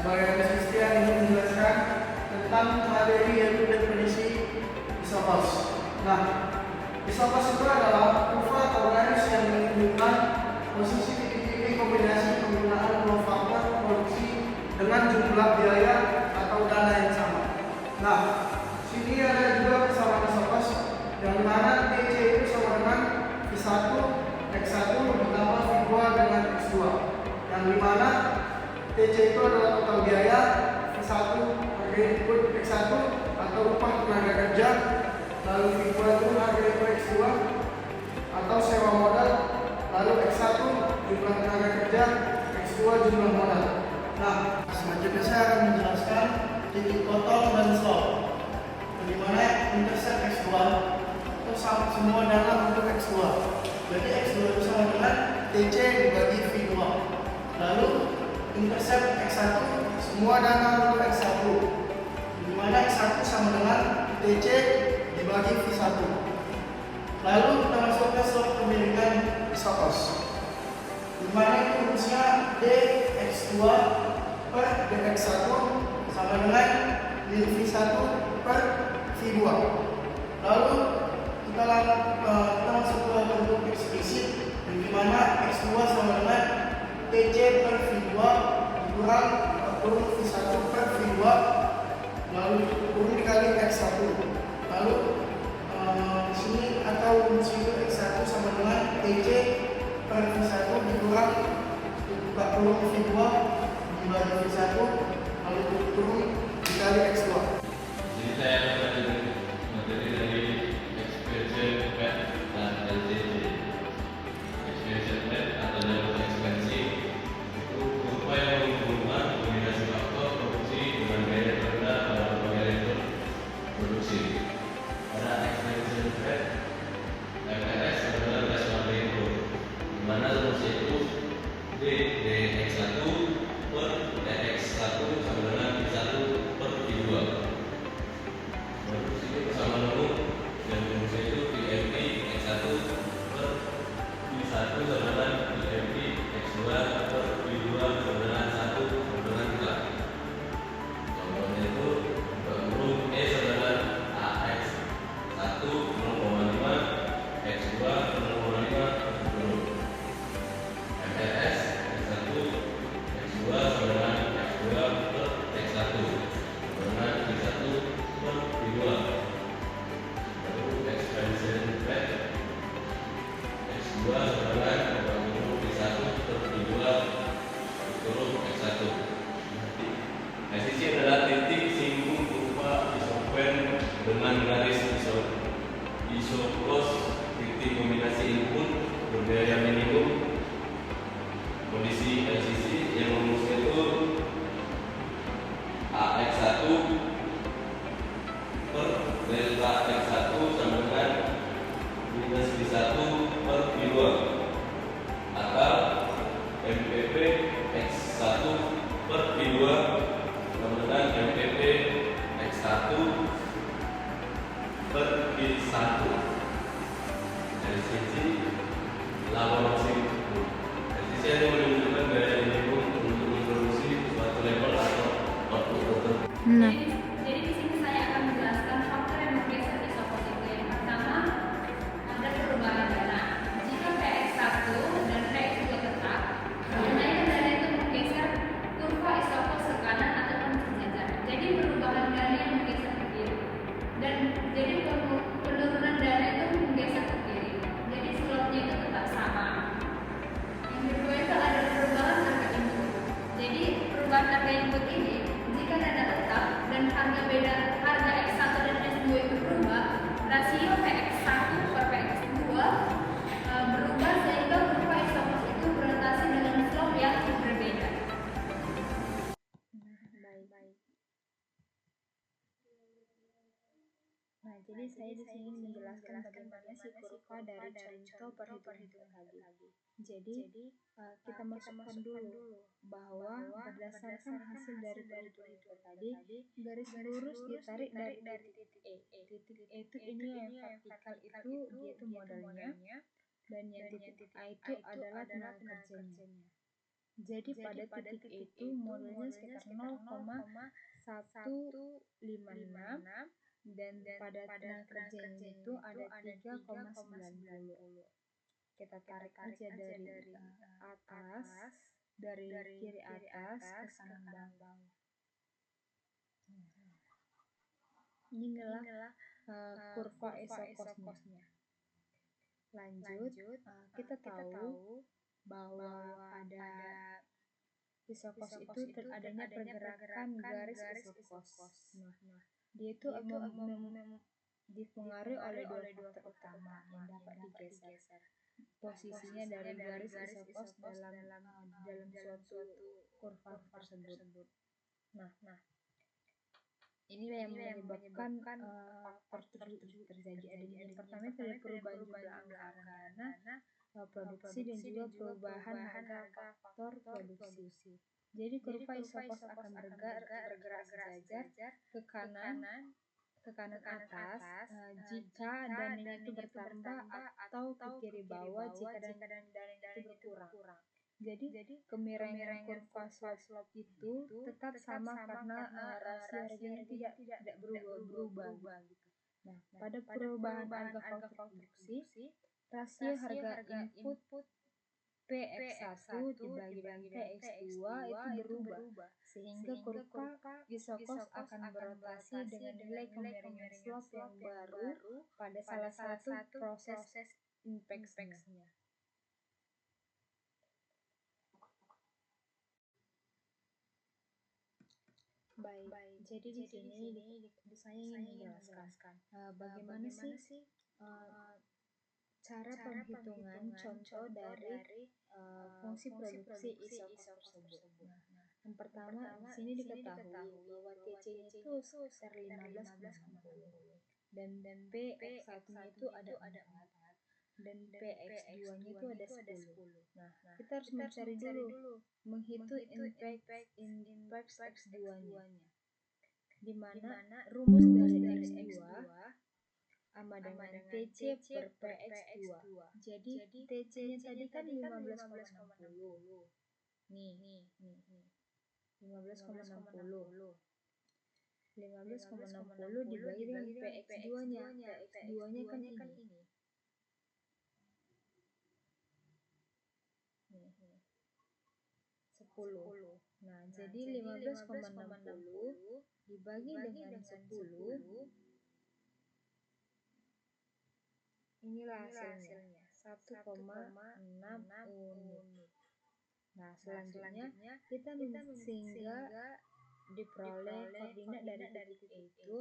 sebagai Christian ingin menjelaskan tentang materi yaitu definisi isopos. Nah, isopos itu adalah kurva atau garis yang menunjukkan posisi titik-titik kombinasi penggunaan dua faktor produksi dengan jumlah biaya atau dana yang sama. Nah, sini ada juga persamaan isopos yang mana TC itu sama dengan V1 X1 ditambah V2 dengan X2, yang dimana TC itu adalah total biaya, V1 harga input X1 atau upah tenaga kerja, lalu V2 itu harga input X2 atau sewa modal, lalu X1 jumlah tenaga kerja, X2 jumlah modal. Nah, selanjutnya saya akan menjelaskan titik potong dan stop, di mana intercept X2 itu sama semua dana untuk X2. Jadi X2 itu sama dengan TC dibagi V2. Lalu intercept X1 semua dana untuk X1, di mana X1 sama dengan TC dibagi V1. Lalu kita masuk ke slot pemilikan isopos, di mana itu rumusnya dx2 per dx1 sama dengan min v1 per v2. Lalu kita masuk ke bentuk eksplisit, di mana x2 sama dengan tc per v2 dikurang kurung v1 per v2, lalu kurung dikali x1. Lalu di sini atau rumus itu x1 sama dengan tc per v1 dikurang buka kurung v2 dibagi v1, lalu kurung dikali x2. Jadi saya akan materi dari expansion pad dan LCC. Expansion pad atau jalur ekspansi itu kurva yang menghubungkan kombinasi faktor produksi dengan biaya rendah pada berbagai level produksi. Pada expansion pad, MPS adalah rasional input, di mana rumusnya itu dx1 per dx1 sama dengan v1 per v2. Produksi itu persamaan umum dan rumusnya itu dmp x1 per v1 sama dengan dmp x2 per v2 sama dengan 1 sama dengan 3. Contohnya itu huruf E sama dengan ax1 0,5 x2 0,5 MPS x1 x2 sama dengan x2 per x1 dengan v1 per v2. Lalu expansion pad x2 sama dengan v1 per v2 turun x1. Sisi adalah titik singgung kurva isopen dengan garis isopos titik kombinasi input berbiaya minimum. Kondisi LCC yang rumusnya itu AX1 per delta X1 sama dengan minus V1 per V2 atau MPP X1 per V2 sama dengan MPP X1 per V1. LCC lawan maksimum. Saya menunjukkan gaya minimum untuk memproduksi suatu level atau output tertentu. Jadi di sini saya akan menjelaskan faktor yang menggeser isopos itu. Yang pertama, ada perubahan dana. Jika Px1 dan Px2 tetap, kenaikan dana itu menggeser kurva isopos ke kanan ataupun sejajar. Jadi perubahan dana yang menggeser ke kiri, dan jadi penurunan dana itu menggeser ke kiri. Jadi slotnya itu tetap sama. Kedua itu ada perubahan harga input. Jadi perubahan harga input ini jika dana tetap dan harga X1 dan X2 itu berubah, rasio Px1 per Px2 berubah sehingga kurva isopos itu berotasi dengan slope yang berbeda. Baik. Nah, jadi saya di sini menjelaskan bagaimana si kurva dari contoh perhitungan tadi. Jadi kita masukkan dulu bahwa berdasarkan hasil dari perhitungan tadi, garis lurus ditarik dari titik E. Titik E itu ini yang vertikal itu dia itu modalnya, dan yang titik A itu adalah tenaga kerjanya. Jadi pada titik itu modulnya sekitar 0,156 dan pada tenaga kerjanya itu ada 3,90. Kita tarik aja dari atas, dari kiri atas ke kanan bawah. Inilah kurva isokosnya. Lanjut, kita tahu bahwa pada isokos itu adanya pergerakan garis isokos. Nah, dia itu dipengaruhi oleh dua faktor utama yang dapat digeser posisinya dari garis isokos dalam suatu kurva tersebut. Nah, inilah yang menyebabkan faktor terjadi. Yang pertama itu adalah perubahan jumlah anggaran dana produksi dan juga perubahan harga faktor produksi. Jadi kurva isokos akan bergerak sejajar ke kanan atas jika dananya itu bertambah atau ke kiri bawah jika dananya itu berkurang. Jadi kemiringan kurva slope itu tetap sama karena rasio harganya tidak berubah gitu. Nah, pada perubahan harga faktor produksi, rasio harga input PX1 dibagi dengan PX2 itu berubah, sehingga kurva isokos akan berotasi dengan nilai kemiringan slope yang baru pada salah satu proses inpeksnya. Baik, jadi di sini saya ingin menjelaskan bagaimana sih cara penghitungan contoh dari fungsi produksi isokos tersebut. Nah, yang pertama di sini diketahui bahwa TC-nya itu sekitar 15,60 dan PX1-nya itu ada 4 dan PX2-nya itu ada 10. Nah, kita harus mencari dulu menghitung inpeks X2-nya, di mana rumus dari X2 sama dengan TC per PX2. Jadi TC-nya tadi kan 15,60. Nih. 15,60 dibagi dengan PX2-nya. PX2-nya kan ini. Nih. 10. Nah, jadi 15,60 dibagi dengan 10, inilah hasilnya 1,6 unit. Nah, selanjutnya kita sehingga diperoleh koordinat dari titik itu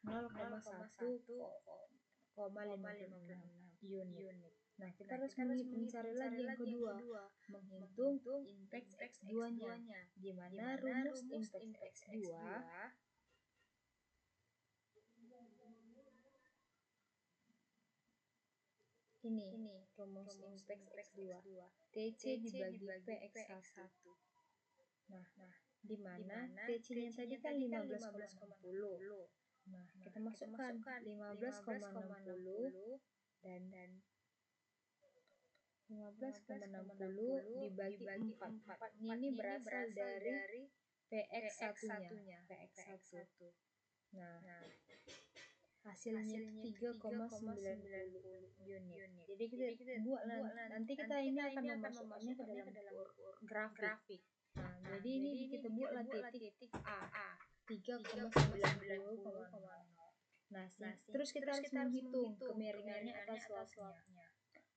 0,1,56 unit. Nah, kita harus mencari lagi yang kedua, menghitung inpeks X2-nya. Di mana rumus inpeks X2 ini rumus inpeks X2. TC dibagi PX1. Nah, di mana TC-nya tadi kan 15,60. Nah, kita masukkan 15,60 dan 15,60 dibagi 4. Ini berasal dari PX1-nya. Nah, hasilnya 3,90 unit. Jadi kita buat nanti kita ini akan memasukkannya ke dalam grafik. Nah, jadi ini kita buatlah titik A 3,90. Nah, terus kita harus menghitung kemiringannya atau slope-nya.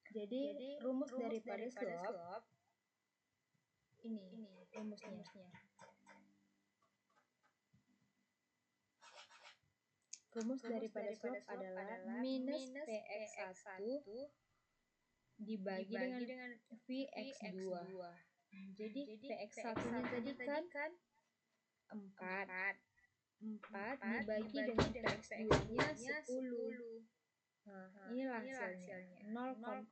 Jadi rumus daripada slope ini rumusnya. Rumus daripada slope adalah minus PX1 dibagi dengan VX2. Jadi PX1-nya tadi kan 4 dibagi dengan PX2-nya 10. Nah, inilah hasilnya 0,4.